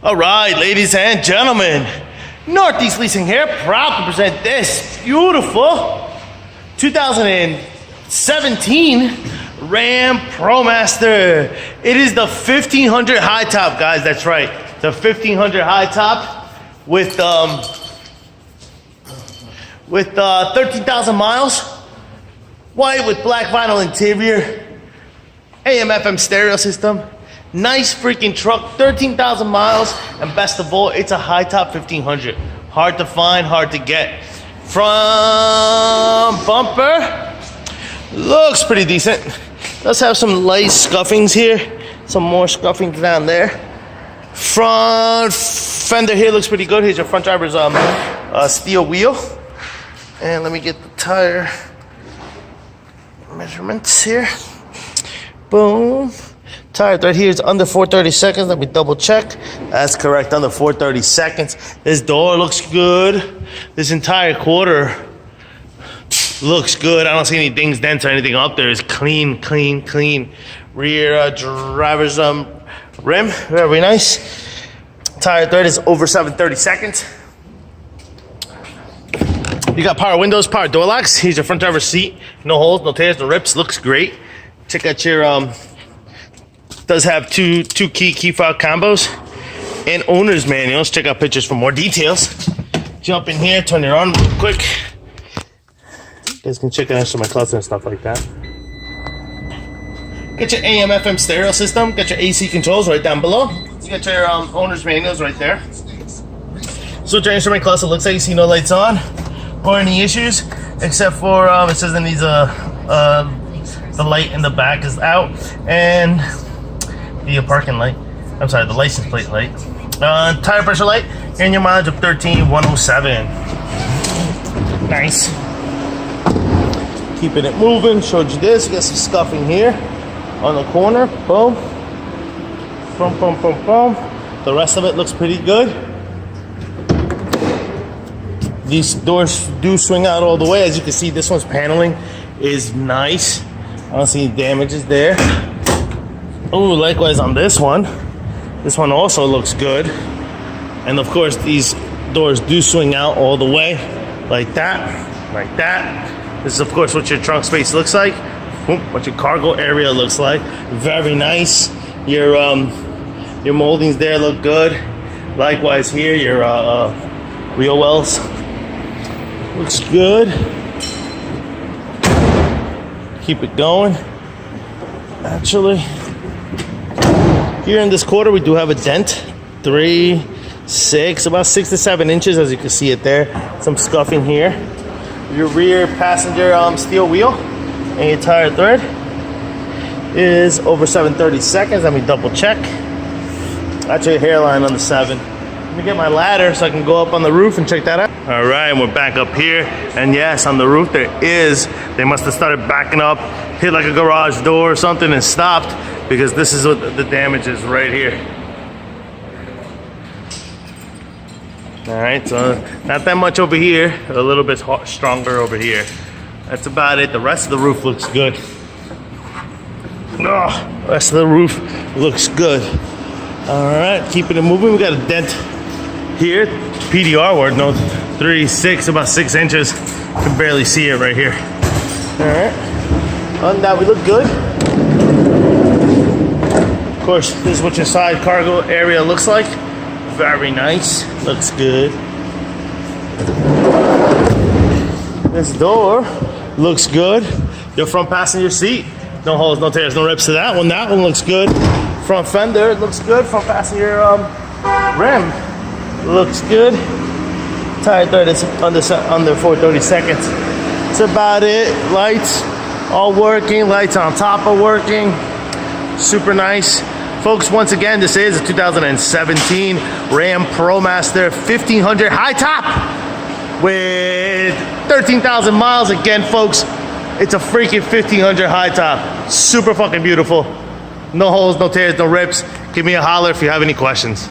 All right, ladies and gentlemen, Northeast Leasing here, proud to present this beautiful 2017 Ram ProMaster. It is the 1500 high top, guys. That's right, the 1500 high top with 13,000 miles, white with black vinyl interior, AM/FM stereo system. Nice freaking truck, 13,000 miles, and best of all, it's a high top 1500. Hard to find, hard to get. Front bumper looks pretty decent. Does have some light scuffings here, some more scuffings down there. Front fender here looks pretty good. Here's your front driver's steel wheel. And let me get the tire measurements here. Boom. Tire right here is under 430 seconds. Let me double check. That's correct, under 430 seconds. This door looks good. This entire quarter looks good. I don't see any dings, dents, or anything up there. It's clean, clean, clean. Rear driver's rim, very nice. Tire thread is over 730 seconds. You got power windows, power door locks. Here's your front driver's seat. No holes, no tears, no rips. Looks great. Check out your does have two key fob combos and owner's manuals. Check out pictures for more details. Jump in here, turn it on real quick. You guys can check out my clutch and stuff like that. Get your AM/FM stereo system. Got your AC controls right down below. You got your owner's manuals right there. Switch your instrument cluster. Looks like you see no lights on or any issues, except for it says it needs the light in the back is out, and the parking light. I'm sorry, the license plate light. Tire pressure light, and your mileage of 13,107. Nice. Keeping it moving. Showed you this. You got some scuffing here on the corner. Boom. Boom, boom, boom, boom. The rest of it looks pretty good. These doors do swing out all the way. As you can see, this one's paneling is nice. I don't see any damages there. Oh, likewise on this one. This one also looks good. And of course, these doors do swing out all the way, like that, like that. This is of course what your trunk space looks like. What your cargo area looks like. Very nice. Your moldings there look good. Likewise here, your wheel wells looks good. Keep it going. Actually, here in this quarter, we do have a dent. 3, 6, about 6 to 7 inches, as you can see it there. Some scuffing here. Your rear passenger steel wheel and your tire thread is over 730 seconds. Let me double check. Actually, a hairline on the 7. Let me get my ladder so I can go up on the roof and check that out. All right, we're back up here. And yes, on the roof they must have started backing up, hit like a garage door or something and stopped, because this is what the damage is right here. All right, so not that much over here, a little bit stronger over here. That's about it. The rest of the roof looks good. Oh, the rest of the roof looks good. All right, keeping it moving. We got a dent here, PDR word, no, 3, 6, about 6 inches. You can barely see it right here. All right, on that we look good. Of course, this is what your side cargo area looks like. Very nice, looks good. This door looks good. Your front passenger seat, no holes, no tears, no rips to that one. That one looks good. Front fender looks good. Front passenger rim looks good. Tire thread is under 430 seconds. That's about it. Lights all working. Lights on top are working. Super nice. Folks, once again, this is a 2017 Ram ProMaster 1500 high top with 13,000 miles. Again, folks, it's a freaking 1500 high top. Super fucking beautiful. No holes, no tears, no rips. Give me a holler if you have any questions.